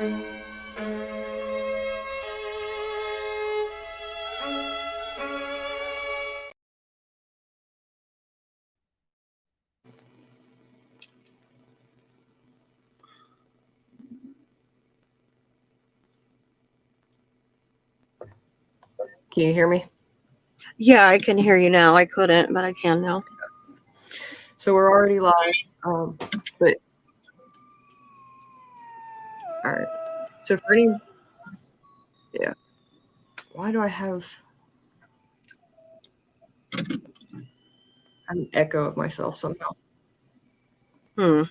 Can you hear me? Yeah, I can hear you now. I couldn't, but I can now. So we're already live, but all right. So for any, yeah. Why do I have an echo of myself somehow? Hmm.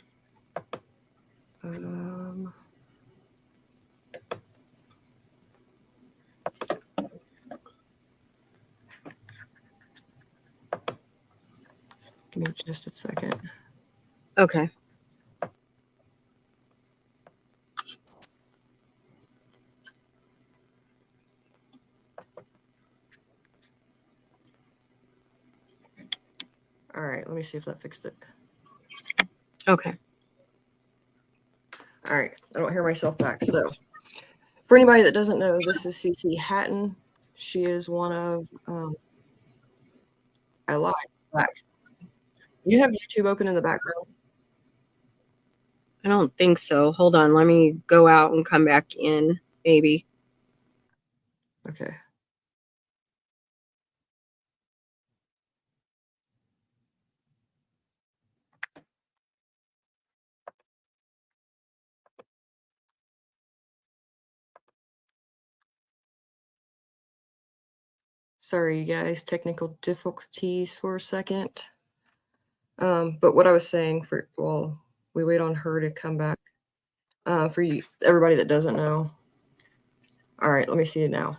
Give me just a second. Okay. All right, let me see if that fixed it. Okay. All right, I don't hear myself back. So for anybody that doesn't know, this is CC Hatton. She is one of, I lied, back. You have YouTube open in the background? I don't think so. Hold on. Let me go out and come back in, maybe. Okay. Sorry, you guys, technical difficulties for a second. But what I was saying we wait on her to come back. For you, everybody that doesn't know. All right, let me see it now.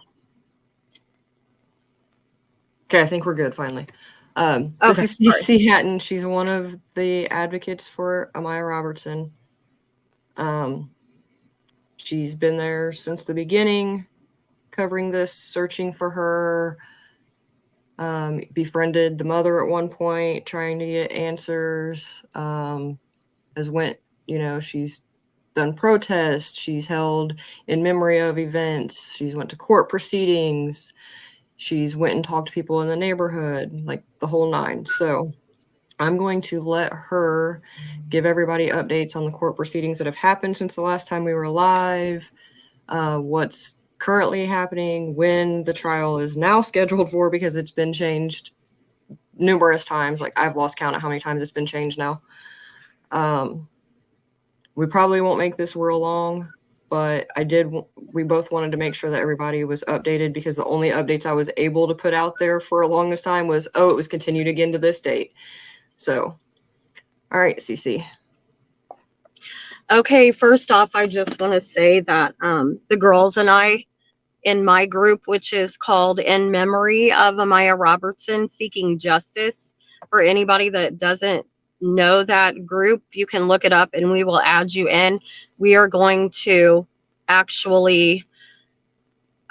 Okay, I think we're good finally. This is CC Hatton. She's one of the advocates for Amaya Robertson. She's been there since the beginning, covering this, searching for her. Befriended the mother at one point, trying to get answers. She's done protests. She's held in memory of events. She's went to court proceedings. She's went and talked to people in the neighborhood, like the whole nine. So I'm going to let her give everybody updates on the court proceedings that have happened since the last time we were live, what's currently happening, when the trial is now scheduled for, because it's been changed numerous times. Like, I've lost count of how many times it's been changed now. We probably won't make this real long, but we both wanted to make sure that everybody was updated, because the only updates I was able to put out there for a longest time was, it was continued again to this date. So, all right, CC. Okay, first off, I just want to say that the girls and I, in my group, which is called In Memory of Amaya Robertson Seeking Justice, for anybody that doesn't know that group, you can look it up and we will add you in. We are going to actually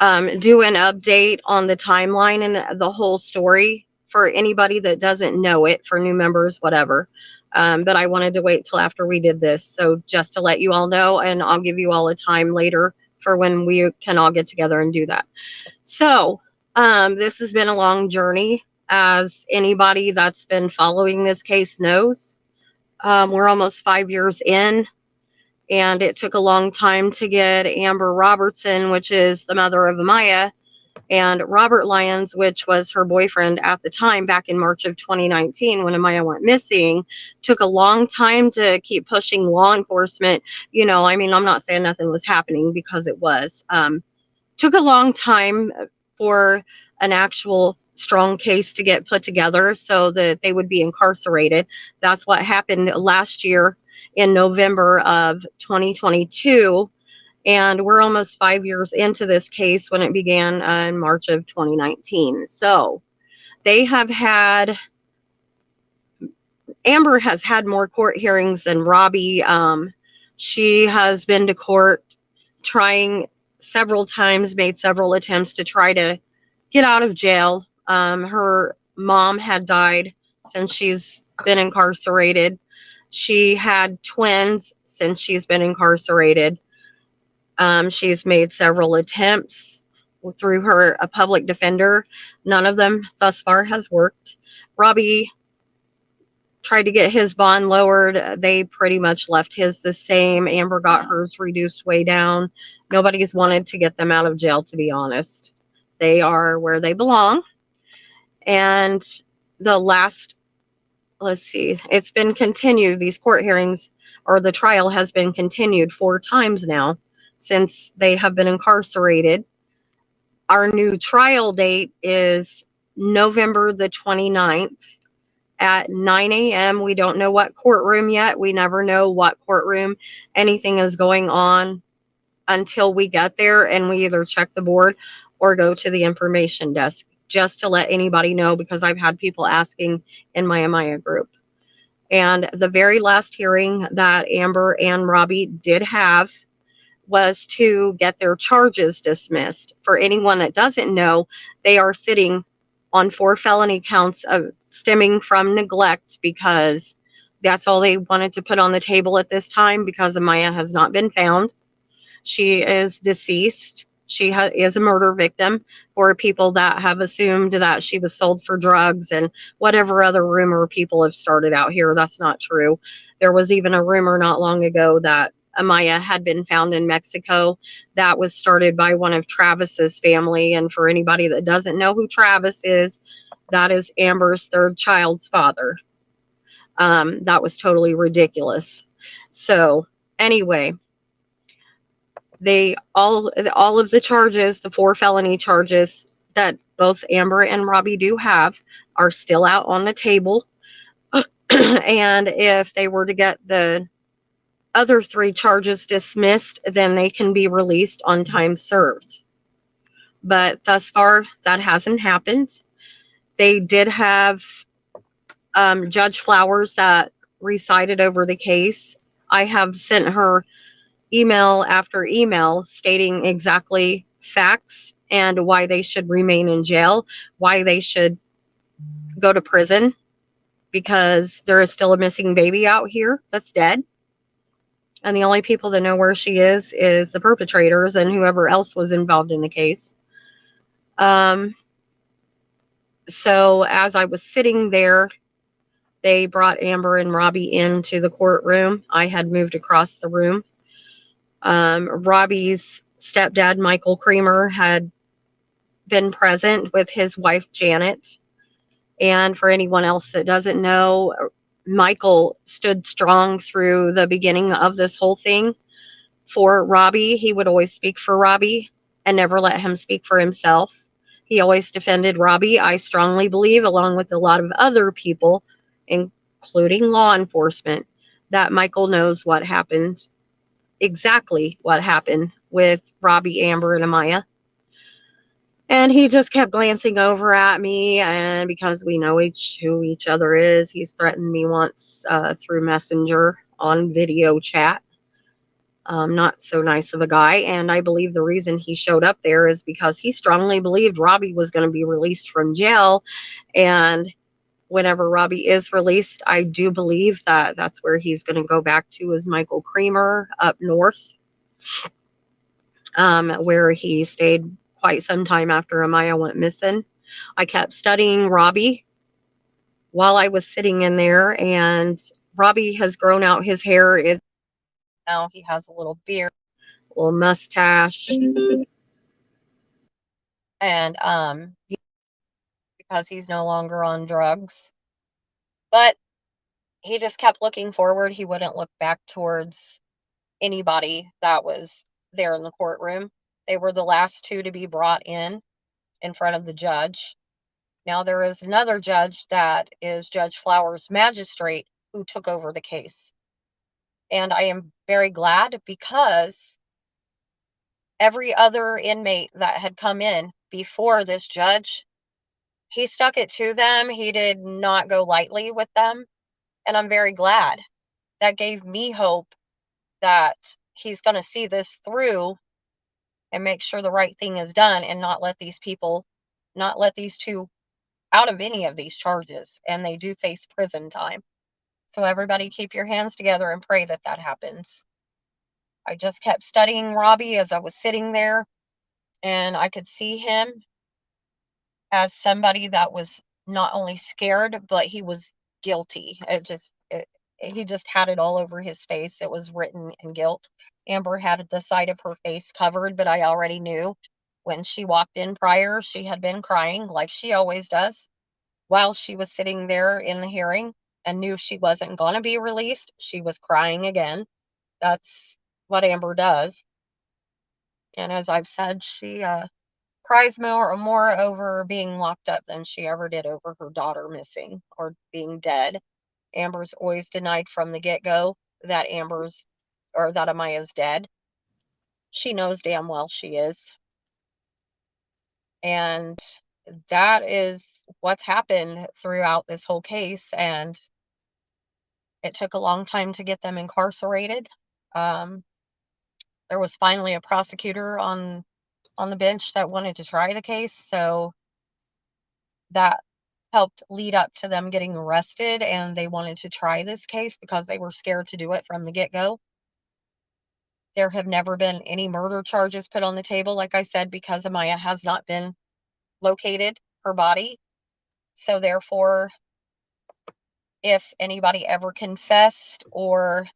do an update on the timeline and the whole story for anybody that doesn't know it, for new members, whatever. But I wanted to wait till after we did this. So just to let you all know, and I'll give you all a time later for when we can all get together and do that. So this has been a long journey, as anybody that's been following this case knows. We're almost 5 years in, and it took a long time to get Amber Robertson, which is the mother of Amaya, and Robert Lyons, which was her boyfriend at the time, back in March of 2019 when Amaya went missing. Took a long time to keep pushing law enforcement. I'm not saying nothing was happening, because it was. Took a long time for an actual strong case to get put together so that they would be incarcerated. That's what happened last year in November of 2022. And we're almost 5 years into this case when it began in March of 2019. So they have had, Amber has had more court hearings than Robbie. She has been to court trying several times, made several attempts to try to get out of jail. Her mom had died since she's been incarcerated. She had twins since she's been incarcerated. She's made several attempts through a public defender. None of them thus far has worked. Robbie tried to get his bond lowered. They pretty much left his the same. Amber got hers reduced way down. Nobody's wanted to get them out of jail, to be honest. They are where they belong. And the last, let's see, it's been continued. These court hearings, or the trial has been continued 4 times now since they have been incarcerated. Our new trial date is November the 29th at 9 a.m. We don't know what courtroom yet. We never know what courtroom anything is going on until we get there, and we either check the board or go to the information desk, just to let anybody know, because I've had people asking in my Amaya group. And the very last hearing that Amber and Robbie did have was to get their charges dismissed. For anyone that doesn't know, they are sitting on 4 felony counts of stemming from neglect, because that's all they wanted to put on the table at this time, because Amaya has not been found. She is deceased. She is a murder victim, for people that have assumed that she was sold for drugs and whatever other rumor people have started out here. That's not true. There was even a rumor not long ago that Amaya had been found in Mexico. That was started by one of Travis's family. And for anybody that doesn't know who Travis is, that is Amber's 3rd child's father. That was totally ridiculous. So anyway, they all of the charges, the 4 felony charges that both Amber and Robbie do have, are still out on the table. And if they were to get the other 3 charges dismissed, then they can be released on time served. But thus far, that hasn't happened. They did have Judge Flowers that recited over the case. I have sent her email after email stating exactly facts and why they should remain in jail, why they should go to prison, because there is still a missing baby out here that's dead. And the only people that know where she is the perpetrators and whoever else was involved in the case. So as I was sitting there, they brought Amber and Robbie into the courtroom. I had moved across the room. Robbie's stepdad, Michael Creamer, had been present with his wife, Janet. And for anyone else that doesn't know, Michael stood strong through the beginning of this whole thing for Robbie. He would always speak for Robbie and never let him speak for himself. He always defended Robbie. I strongly believe, along with a lot of other people, including law enforcement, that Michael knows what happened, exactly what happened with Robbie, Amber, and Amaya. And he just kept glancing over at me, and because we know who each other is, he's threatened me once through Messenger on video chat. Not so nice of a guy, and I believe the reason he showed up there is because he strongly believed Robbie was going to be released from jail. And whenever Robbie is released, I do believe that that's where he's going to go back to, is Michael Creamer up north, where he stayed quite some time after Amaya went missing. I kept studying Robbie while I was sitting in there, and Robbie has grown out his hair. Now he has a little beard, a little mustache, and because he's no longer on drugs. But he just kept looking forward. He wouldn't look back towards anybody that was there in the courtroom. They were the last 2 to be brought in front of the judge. Now there is another judge that is Judge Flowers' magistrate, who took over the case. And I am very glad, because every other inmate that had come in before this judge, he stuck it to them. He did not go lightly with them. And I'm very glad. That gave me hope that he's going to see this through and make sure the right thing is done, and not let these 2 out of any of these charges, and they do face prison time. So everybody keep your hands together and pray that that happens. I just kept studying Robbie as I was sitting there, and I could see him as somebody that was not only scared, but he was guilty. He just had it all over his face. It was written in guilt. Amber had the side of her face covered, but I already knew when she walked in prior, she had been crying like she always does while she was sitting there in the hearing, and knew she wasn't going to be released. She was crying again. That's what Amber does. And as I've said, she cries more over being locked up than she ever did over her daughter missing or being dead. Amber's always denied from the get-go that Amaya's dead. She knows damn well she is. And that is what's happened throughout this whole case. And it took a long time to get them incarcerated. There was finally a prosecutor on the bench that wanted to try the case, so that helped lead up to them getting arrested, and they wanted to try this case because they were scared to do it from the get-go. There have never been any murder charges put on the table, like I said, because Amaya has not been located, her body. So therefore, if anybody ever confessed or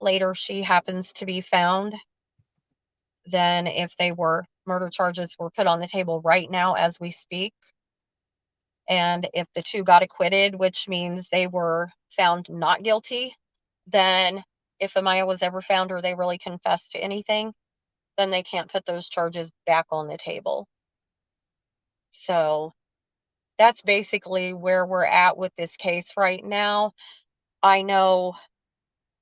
later she happens to be found, then if they were murder charges were put on the table right now as we speak, and if the two got acquitted, which means they were found not guilty, then if Amaya was ever found or they really confessed to anything, then they can't put those charges back on the table. So that's basically where we're at with this case right now. I know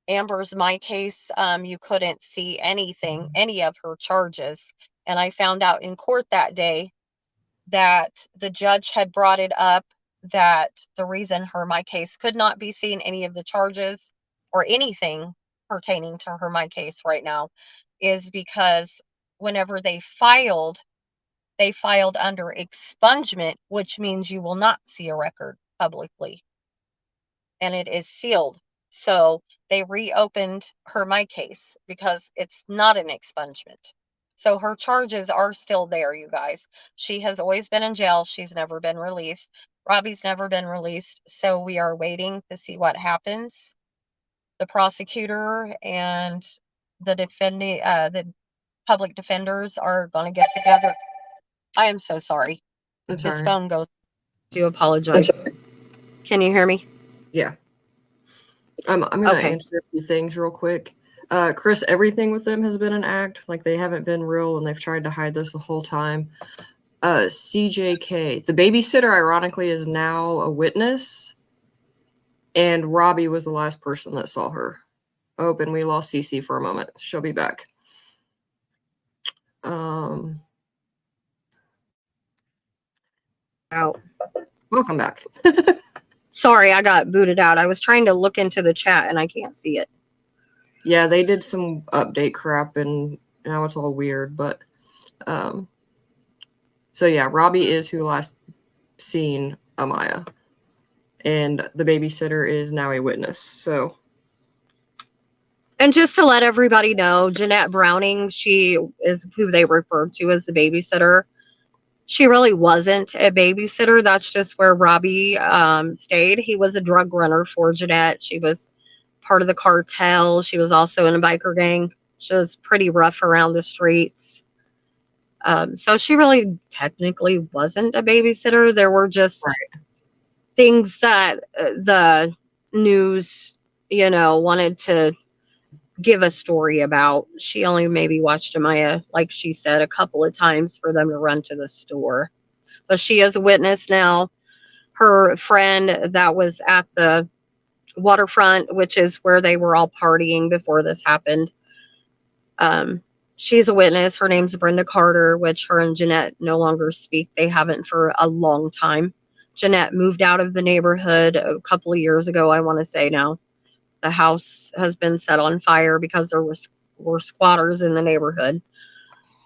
Amber's my case, you couldn't see anything, any of her charges. And I found out in court that day that the judge had brought it up that the reason my case could not be seen any of the charges or anything pertaining to my case right now is because whenever they filed under expungement, which means you will not see a record publicly, and it is sealed. So they reopened my case because it's not an expungement. So her charges are still there, you guys. She has always been in jail. She's never been released. Robbie's never been released. So we are waiting to see what happens. The prosecutor and the public defenders are going to get together. I am so sorry. That's This all right. phone goes. I do apologize. Can you hear me? Yeah. I'm going to answer a few things real quick. Chris, everything with them has been an act. Like, they haven't been real, and they've tried to hide this the whole time. CJK, the babysitter, ironically, is now a witness, and Robbie was the last person that saw her. Oh, and we lost Cece for a moment. She'll be back. Out. Welcome back. Sorry, I got booted out. I was trying to look into the chat and I can't see it. Yeah, they did some update crap and now it's all weird, but so yeah, Robbie is who last seen Amaya, and the babysitter is now a witness. So, and just to let everybody know, Jeanette Browning, she is who they referred to as the babysitter. She really wasn't a babysitter. That's just where Robbie stayed. He was a drug runner for Jeanette. She was part of the cartel. She was also in a biker gang. She was pretty rough around the streets. So she really technically wasn't a babysitter. There were just things that the news, wanted to give a story about. She only maybe watched Amaya, like she said, a couple of times for them to run to the store. But she is a witness now. Her friend that was at the waterfront, which is where they were all partying before this happened, she's a witness. Her name's Brenda Carter, which her and Jeanette no longer speak. They haven't for a long time. Jeanette moved out of the neighborhood a couple of years ago, I want to say now. The house has been set on fire because there were squatters in the neighborhood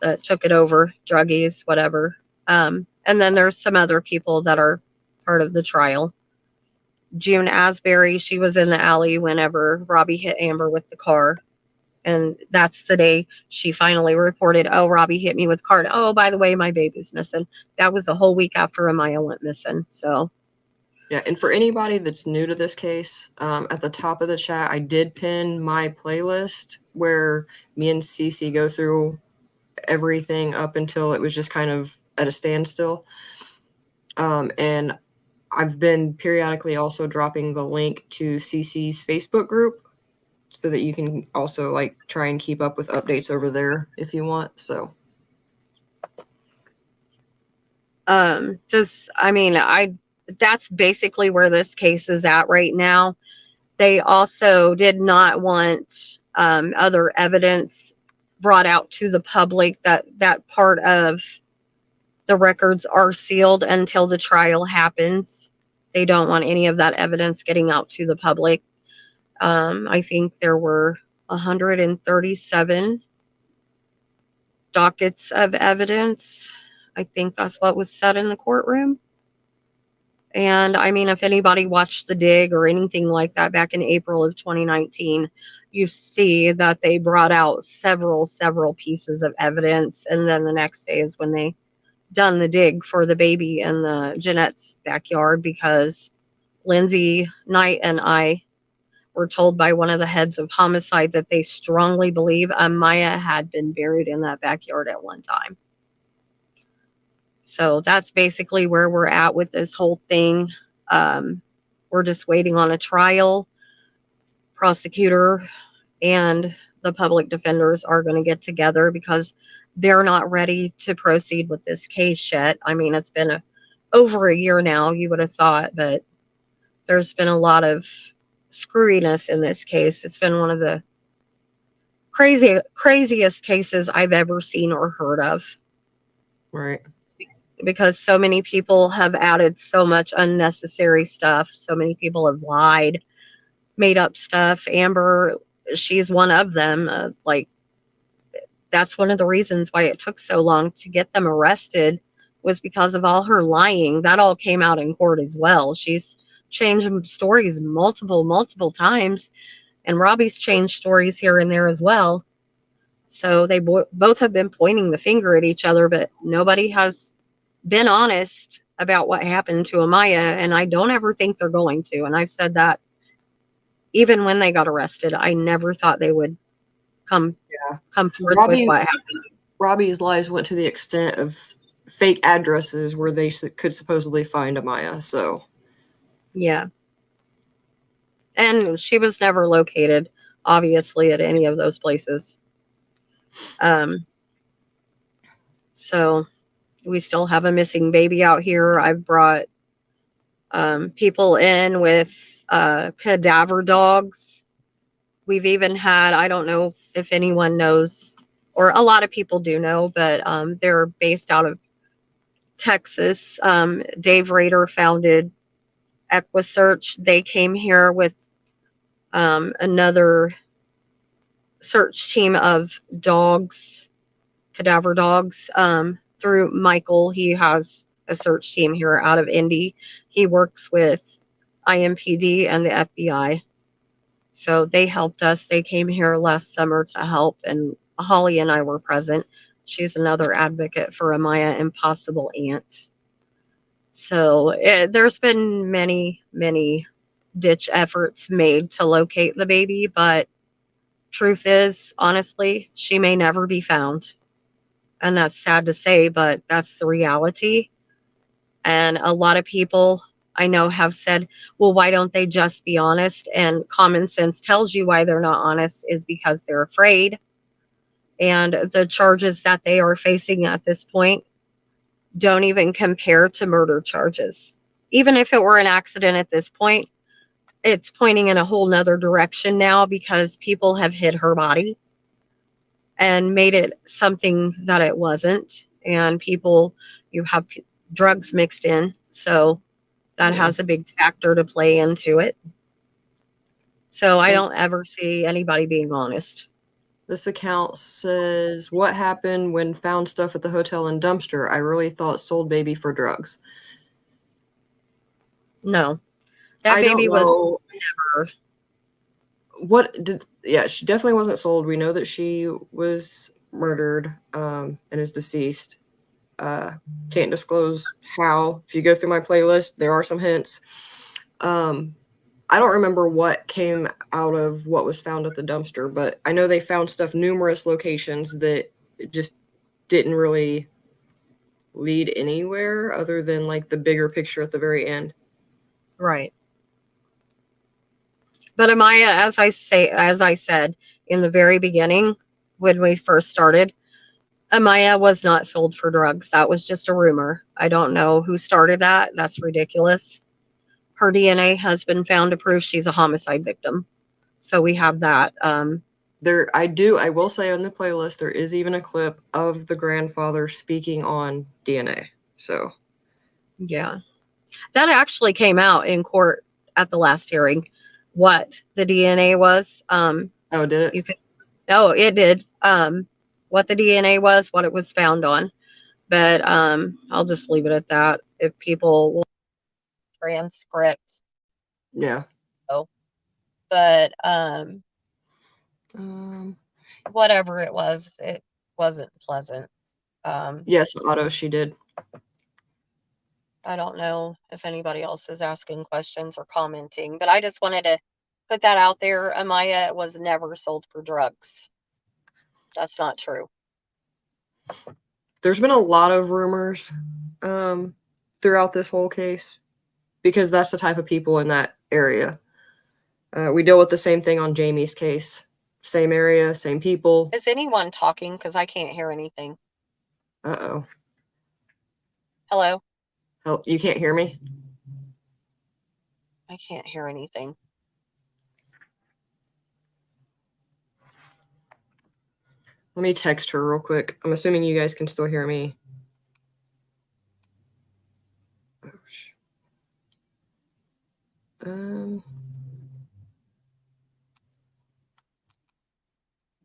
that took it over, druggies, whatever. And then there's some other people that are part of the trial. June Asbury, she was in the alley whenever Robbie hit Amber with the car. And that's the day she finally reported, oh, Robbie hit me with a cart. Oh, by the way, my baby's missing. That was a whole week after Amiah went missing. So, Yeah, and for anybody that's new to this case, at the top of the chat, I did pin my playlist where me and Cece go through everything up until it was just kind of at a standstill. And I've been periodically also dropping the link to Cece's Facebook group so that you can also like try and keep up with updates over there if you want. So that's basically where this case is at right now. They also did not want other evidence brought out to the public. That part of the records are sealed until the trial happens. They don't want any of that evidence getting out to the public. I think there were 137 dockets of evidence. I think that's what was said in the courtroom. And I mean, if anybody watched The Dig or anything like that back in April of 2019, you see that they brought out several pieces of evidence. And then the next day is when they done the dig for the baby in the Jeanette's backyard, because Lindsay Knight and I were told by one of the heads of homicide that they strongly believe Amaya had been buried in that backyard at one time. So that's basically where we're at with this whole thing. We're just waiting on a trial. Prosecutor and the public defenders are going to get together because they're not ready to proceed with this case yet. I mean, it's been over a year now, you would have thought, but there's been a lot of screwiness in this case. It's been one of the craziest cases I've ever seen or heard of. right. Because so many people have added so much unnecessary stuff. So many people have lied, made up stuff. Amber, she's one of them. That's one of the reasons why it took so long to get them arrested, was because of all her lying. That all came out in court as well. She's changed stories multiple times, and Robbie's changed stories here and there as well. So they both have been pointing the finger at each other, but nobody has been honest about what happened to Amaya, and I don't ever think they're going to. And I've said that even when they got arrested, I never thought they would come forth with what happened. Robbie's lies went to the extent of fake addresses where they could supposedly find Amaya. So Yeah. And she was never located, obviously, at any of those places. So we still have a missing baby out here. I've brought people in with cadaver dogs. We've even had, I don't know if anyone knows, or a lot of people do know, but they're based out of Texas. Dave Rader founded EquiSearch. They came here with another search team of dogs, cadaver dogs, through Michael. He has a search team here out of Indy. He works with IMPD and the FBI. So they helped us. They came here last summer to help, and Holly and I were present. She's another advocate for Amaya, impossible aunt. So there's been many ditch efforts made to locate the baby, but truth is, honestly, she may never be found. And that's sad to say, but that's the reality. And a lot of people I know have said, well, why don't they just be honest? And common sense tells you why they're not honest is because they're afraid. And the charges that they are facing at this point don't even compare to murder charges. Even if it were an accident at this point, it's pointing in a whole nother direction now because people have hid her body and made it something that it wasn't. And people, you have drugs mixed in. So that has a big factor to play into it. So I don't ever see anybody being honest. this account says, what happened when found stuff at the hotel and dumpster? I really thought sold baby for drugs. No. That I baby don't know was never. She definitely wasn't sold. We know that she was murdered and is deceased. Can't disclose how. If you go through my playlist, there are some hints. I don't remember what came out of what was found at the dumpster, but I know they found stuff numerous locations that just didn't really lead anywhere other than like the bigger picture at the very end. Right. But Amaya, as I said in the very beginning, when we first started, Amaya was not sold for drugs. That was just a rumor. I don't know who started that. That's ridiculous. Her DNA has been found to prove she's a homicide victim. So we have that. I will say on the playlist, there is even a clip of the grandfather speaking on DNA. So, Yeah. That actually came out in court at the last hearing, what the DNA was. oh, did it? You could, oh, it did. What the DNA was, what it was found on. But I'll just leave it at that. If people will transcript. Yeah. Oh, but Um, whatever it wasn't pleasant. yes, Otto, she did. I don't know if anybody else is asking questions or commenting, but I just wanted to put that out there. Amaya was never sold for drugs. That's not true. There's been a lot of rumors throughout this whole case because that's the type of people in that area. We deal with the same thing on Jamie's case. Same area, same people. Is anyone talking? Because I can't hear anything. Uh-oh. Hello? Oh, you can't hear me? I can't hear anything. Let me text her real quick. I'm assuming you guys can still hear me.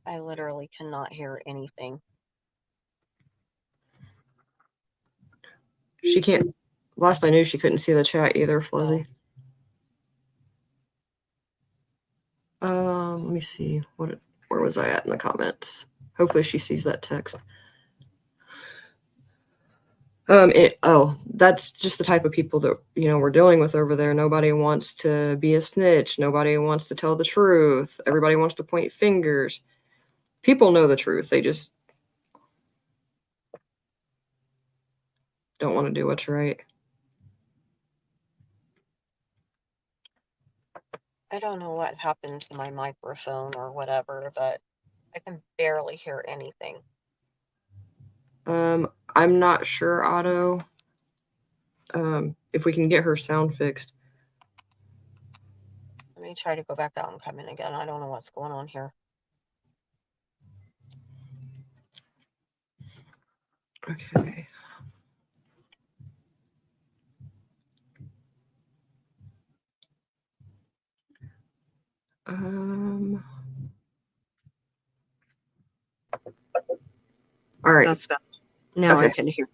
I literally cannot hear anything. She can't. Last I knew, she couldn't see the chat either, Fluzzy. Let me see. Where was I at in the comments? Hopefully she sees that text. That's just the type of people that, we're dealing with over there. Nobody wants to be a snitch. Nobody wants to tell the truth. Everybody wants to point fingers. People know the truth. They just don't want to do what's right. I don't know what happened to my microphone or whatever, but I can barely hear anything. I'm not sure, Otto, if we can get her sound fixed. Let me try to go back out and come in again. I don't know what's going on here. Okay. All right. That's better. Now okay. I can hear.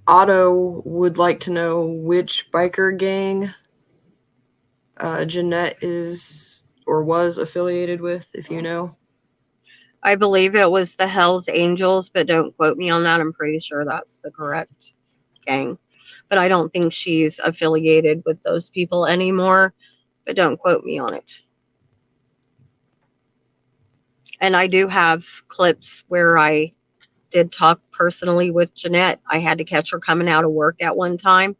Otto would like to know which biker gang Jeanette is or was affiliated with, if you know. I believe it was the Hells Angels, but don't quote me on that. I'm pretty sure that's the correct gang. But I don't think she's affiliated with those people anymore, but don't quote me on it. And I do have clips where I did talk personally with Jeanette. I had to catch her coming out of work at one time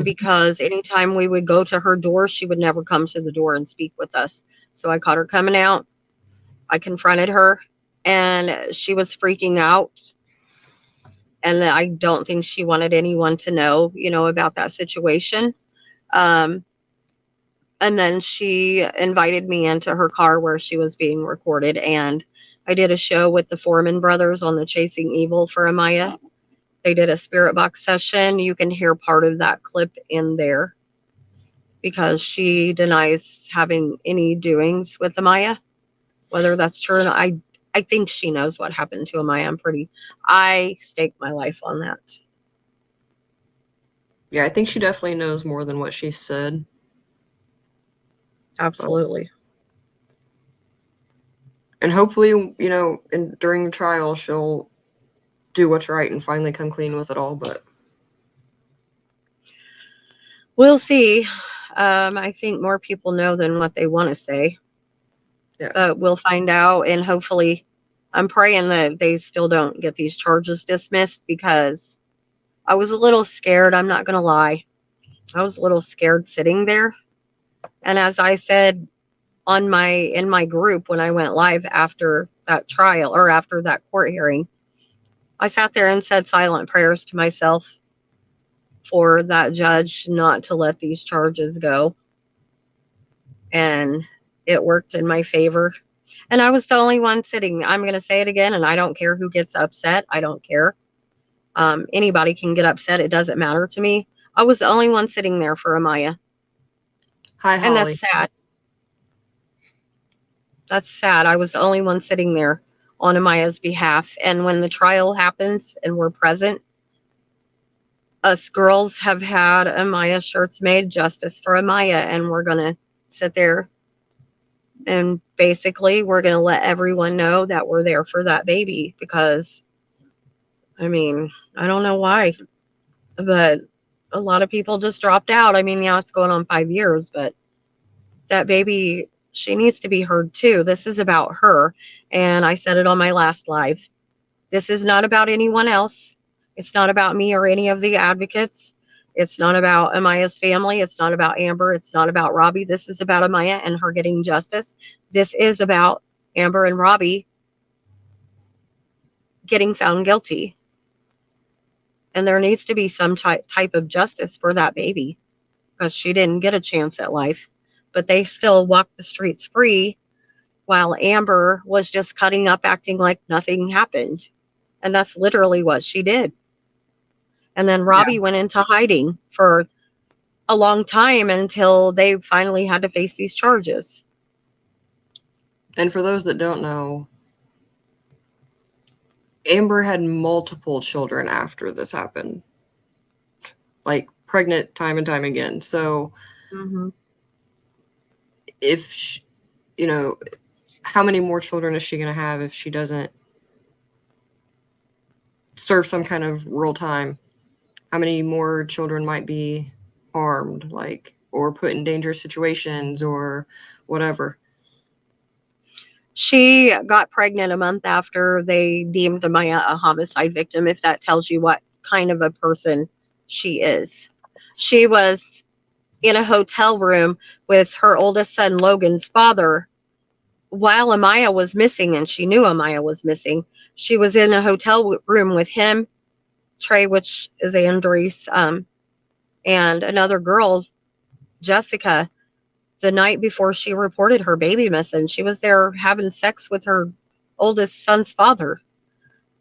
because anytime we would go to her door, she would never come to the door and speak with us. So I caught her coming out. I confronted her, and she was freaking out. And I don't think she wanted anyone to know, about that situation. And then she invited me into her car where she was being recorded. And I did a show with the Foreman brothers on the Chasing Evil for Amaya. They did a spirit box session. You can hear part of that clip in there because she denies having any doings with Amaya. Whether that's true or not, I think she knows what happened to Amaya. I stake my life on that. Yeah, I think she definitely knows more than what she said. Absolutely. And hopefully, during the trial, she'll do what's right and finally come clean with it all. But we'll see. I think more people know than what they want to say. yeah. But we'll find out, and hopefully, I'm praying that they still don't get these charges dismissed, because I was a little scared. I'm not going to lie. I was a little scared sitting there. And as I said in my group when I went live after that trial, or after that court hearing, I sat there and said silent prayers to myself for that judge not to let these charges go. And it worked in my favor. And I was the only one sitting. I'm going to say it again, and I don't care who gets upset. I don't care. Anybody can get upset. It doesn't matter to me. I was the only one sitting there for Amaya. Hi, And that's Holly. sad. That's sad. I was the only one sitting there on Amaya's behalf. And when the trial happens and we're present, us girls have had Amaya shirts made, justice for Amaya, and we're going to sit there and basically we're going to let everyone know that we're there for that baby, because I mean, I don't know why, but a lot of people just dropped out. I mean, yeah, it's going on 5 years, but that baby, she needs to be heard too. This is about her. And I said it on my last live. This is not about anyone else. It's not about me or any of the advocates. It's not about Amaya's family. It's not about Amber. It's not about Robbie. This is about Amaya and her getting justice. This is about Amber and Robbie getting found guilty. And there needs to be some type of justice for that baby, because she didn't get a chance at life. But they still walked the streets free, while Amber was just cutting up, acting like nothing happened. And that's literally what she did. And then Yeah. Robbie went into hiding for a long time until they finally had to face these charges. And for those that don't know, Amber had multiple children after this happened, like pregnant time and time again. So Mm-hmm. if she, how many more children is she going to have if she doesn't serve some kind of real time? How many more children might be harmed, or put in dangerous situations or whatever? She got pregnant a month after they deemed Amaya a homicide victim, if that tells you what kind of a person she is. She was in a hotel room with her oldest son, Logan's father, while Amaya was missing, and she knew Amaya was missing. She was in a hotel room with him, Trey, which is Andres, and another girl, Jessica, the night before she reported her baby missing. She was there having sex with her oldest son's father.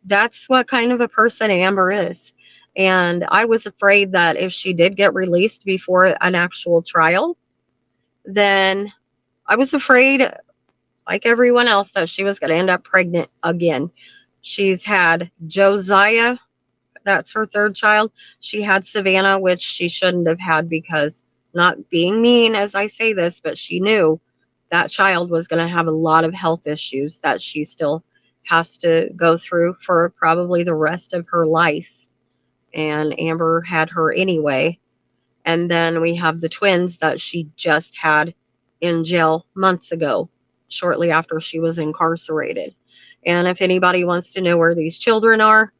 That's what kind of a person Amber is. And I was afraid that if she did get released before an actual trial, then I was afraid, like everyone else, that she was going to end up pregnant again. She's had Josiah, that's her third child. She had Savannah, which she shouldn't have had, because, not being mean as I say this, but she knew that child was going to have a lot of health issues that she still has to go through for probably the rest of her life. And Amber had her anyway. And then we have the twins that she just had in jail months ago, shortly after she was incarcerated. And if anybody wants to know where these children are,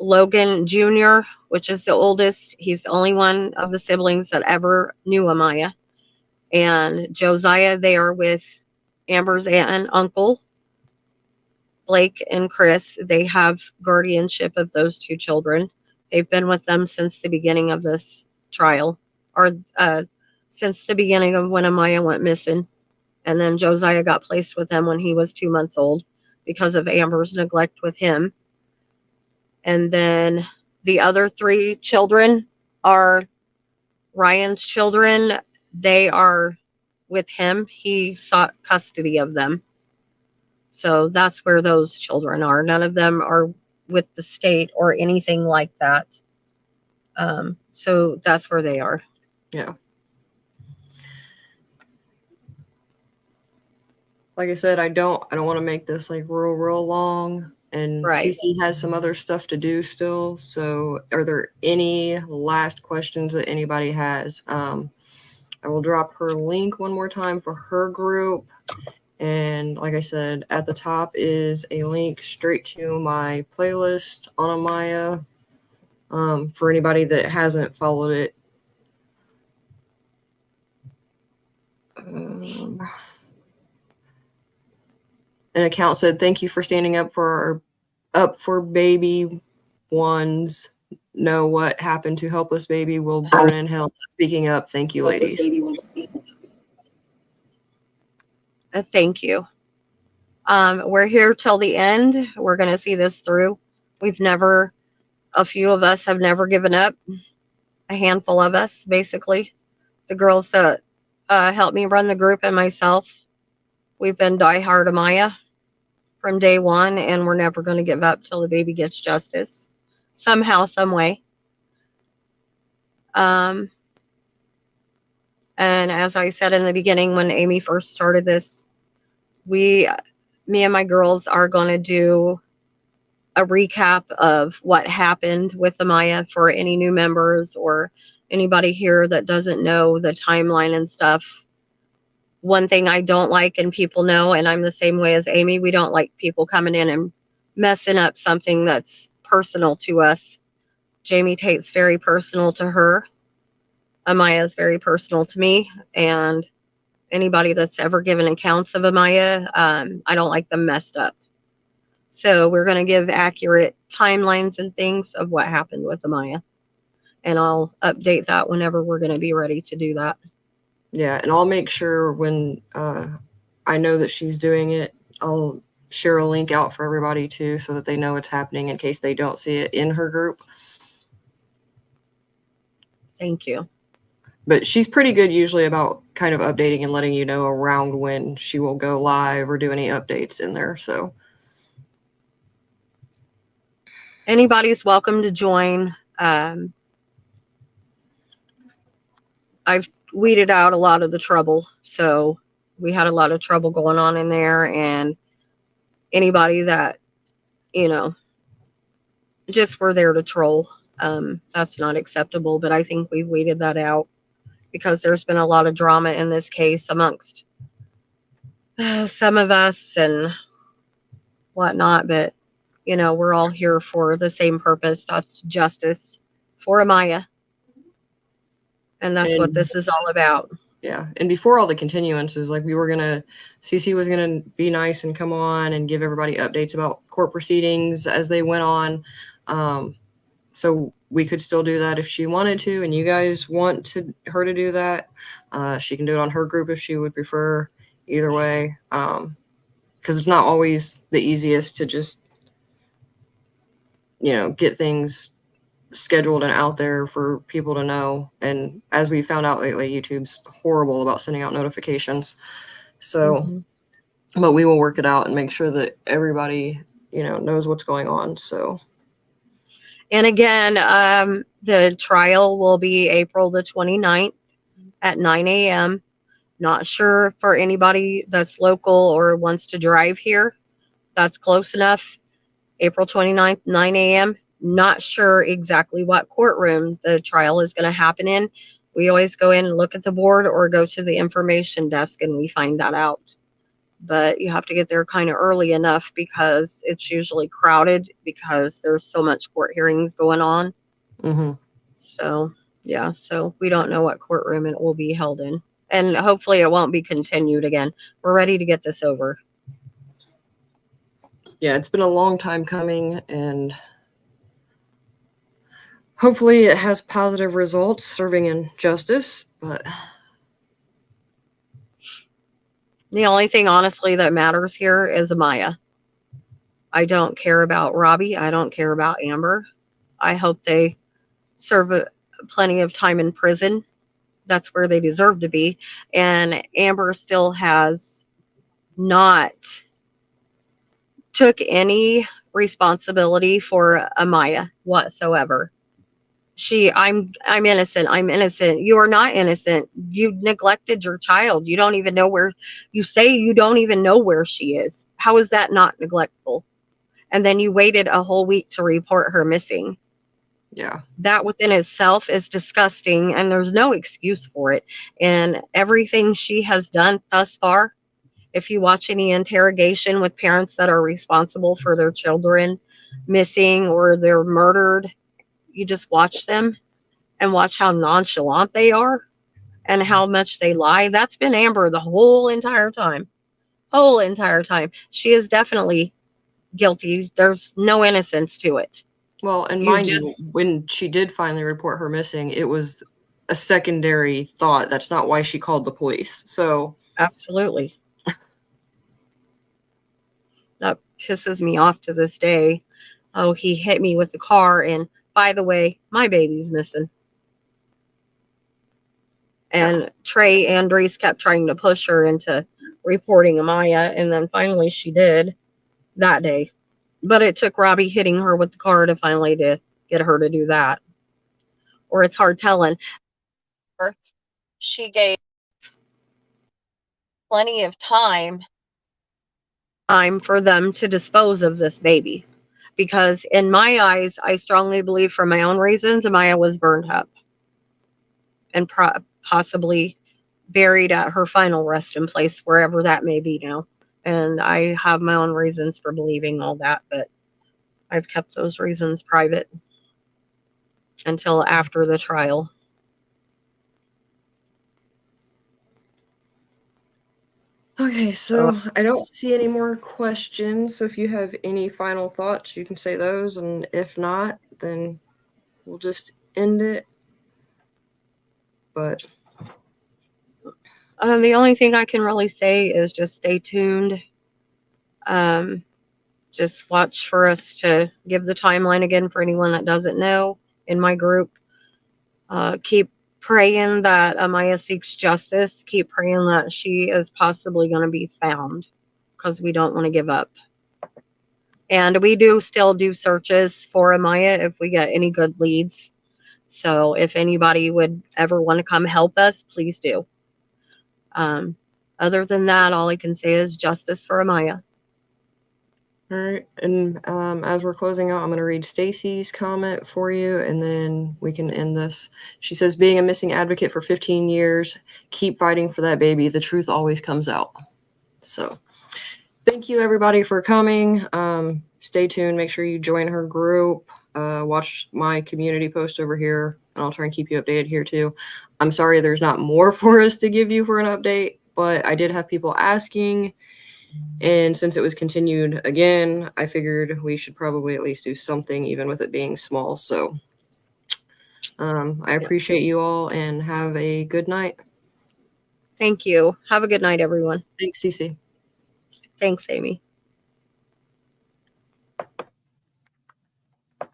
Logan Jr., which is the oldest, he's the only one of the siblings that ever knew Amaya. And Josiah, they are with Amber's aunt and uncle, Blake and Chris. They have guardianship of those two children. They've been with them since the beginning of this trial, or since the beginning of when Amaya went missing. And then Josiah got placed with them when he was 2 months old because of Amber's neglect with him. And then the other three children are Ryan's children. They are with him. He sought custody of them. So that's where those children are. None of them are with the state or anything like that. So that's where they are. Yeah. like I said, I don't want to make this like real long. And Right. Cece has some other stuff to do still. So, are there any last questions that anybody has? I will drop her link one more time for her group. And like I said, at the top is a link straight to my playlist on Amaya. For anybody that hasn't followed it. An account said, "Thank you for standing up for baby ones. Know what happened to helpless baby will burn in hell. Speaking up, thank you, ladies." Thank you. We're here till the end. We're going to see this through. A few of us have never given up. A handful of us, basically. The girls that helped me run the group and myself, we've been diehard Amaya from day one, and we're never going to give up till the baby gets justice, somehow, some way. And as I said in the beginning, when Amy first started this, me and my girls are going to do a recap of what happened with Amaya for any new members or anybody here that doesn't know the timeline and stuff. One thing I don't like, and people know, and I'm the same way as Amy, we don't like people coming in and messing up something that's personal to us. Jamie Tate's very personal to her. Amaya is very personal to me, and anybody that's ever given accounts of Amaya, I don't like them messed up. So we're going to give accurate timelines and things of what happened with Amaya. And I'll update that whenever we're going to be ready to do that. Yeah, and I'll make sure when I know that she's doing it, I'll share a link out for everybody too so that they know it's happening in case they don't see it in her group. Thank you. But she's pretty good usually about kind of updating and letting you know around when she will go live or do any updates in there. So anybody's welcome to join. I've weeded out a lot of the trouble. So we had a lot of trouble going on in there, and anybody that, just were there to troll, that's not acceptable. But I think we've weeded that out because there's been a lot of drama in this case amongst some of us and whatnot. But, we're all here for the same purpose. That's justice for Amaya. And that's what this is all about. Yeah. And before all the continuances, like CC was going to be nice and come on and give everybody updates about court proceedings as they went on. So we could still do that if she wanted to, and you guys want her to do that. She can do it on her group if she would prefer. Either way, because it's not always the easiest to just, get things scheduled and out there for people to know. And as we found out lately, YouTube's horrible about sending out notifications. So, but we will work it out and make sure that everybody, knows what's going on. So. And again, the trial will be April the 29th at 9 a.m. Not sure for anybody that's local or wants to drive here. That's close enough. April 29th, 9 a.m. Not sure exactly what courtroom the trial is going to happen in. We always go in and look at the board or go to the information desk and we find that out. But you have to get there kind of early enough because it's usually crowded because there's so much court hearings going on. Mm-hmm. So, yeah, so we don't know what courtroom it will be held in. And hopefully it won't be continued again. We're ready to get this over. Yeah, it's been a long time coming, and hopefully it has positive results serving in justice. But the only thing, honestly, that matters here is Amaya. I don't care about Robbie. I don't care about Amber. I hope they serve plenty of time in prison. That's where they deserve to be. And Amber still has not took any responsibility for Amaya whatsoever. I'm innocent. I'm innocent. You are not innocent. You neglected your child. You don't even know where you say you don't even know where she is. How is that not neglectful? And then you waited a whole week to report her missing. Yeah. That within itself is disgusting and there's no excuse for it. And everything she has done thus far, if you watch any interrogation with parents that are responsible for their children missing or they're murdered, you just watch them and watch how nonchalant they are and how much they lie. That's been Amber the whole entire time. Whole entire time. She is definitely guilty. There's no innocence to it. Well, and You mind you, just when she did finally report her missing, it was a secondary thought. That's not why she called the police. So, absolutely. That pisses me off to this day. Oh, he hit me with the car, and by the way, my baby's missing. yeah. And Trey Andres kept trying to push her into reporting Amaya, and then finally she did that day. But it took Robbie hitting her with the car to finally to get her to do that. Or it's hard telling. She gave plenty of time for them to dispose of this baby. Because in my eyes, I strongly believe for my own reasons, Amaya was burned up and possibly buried at her final resting place, wherever that may be now. And I have my own reasons for believing all that, but I've kept those reasons private until after the trial. Okay, so I don't see any more questions. So if you have any final thoughts, you can say those. And if not, then we'll just end it. But the only thing I can really say is just stay tuned. Just watch for us to give the timeline again for anyone that doesn't know in my group. Keep praying that Amaya seeks justice. Keep praying that she is possibly going to be found because we don't want to give up. And we do still do searches for Amaya if we get any good leads. So if anybody would ever want to come help us, please do. Other than that, all I can say is justice for Amaya. all right, and as we're closing out, I'm going to read Stacy's comment for you, and then we can end this. She says, being a missing advocate for 15 years, keep fighting for that baby. The truth always comes out. So thank you, everybody, for coming. Stay tuned. Make sure you join her group. Watch my community post over here, and I'll try and keep you updated here, too. I'm sorry there's not more for us to give you for an update, but I did have people asking. And since it was continued again, I figured we should probably at least do something, even with it being small. So I appreciate you all and have a good night. Thank you. Have a good night, everyone. Thanks, Cece. Thanks, Amy.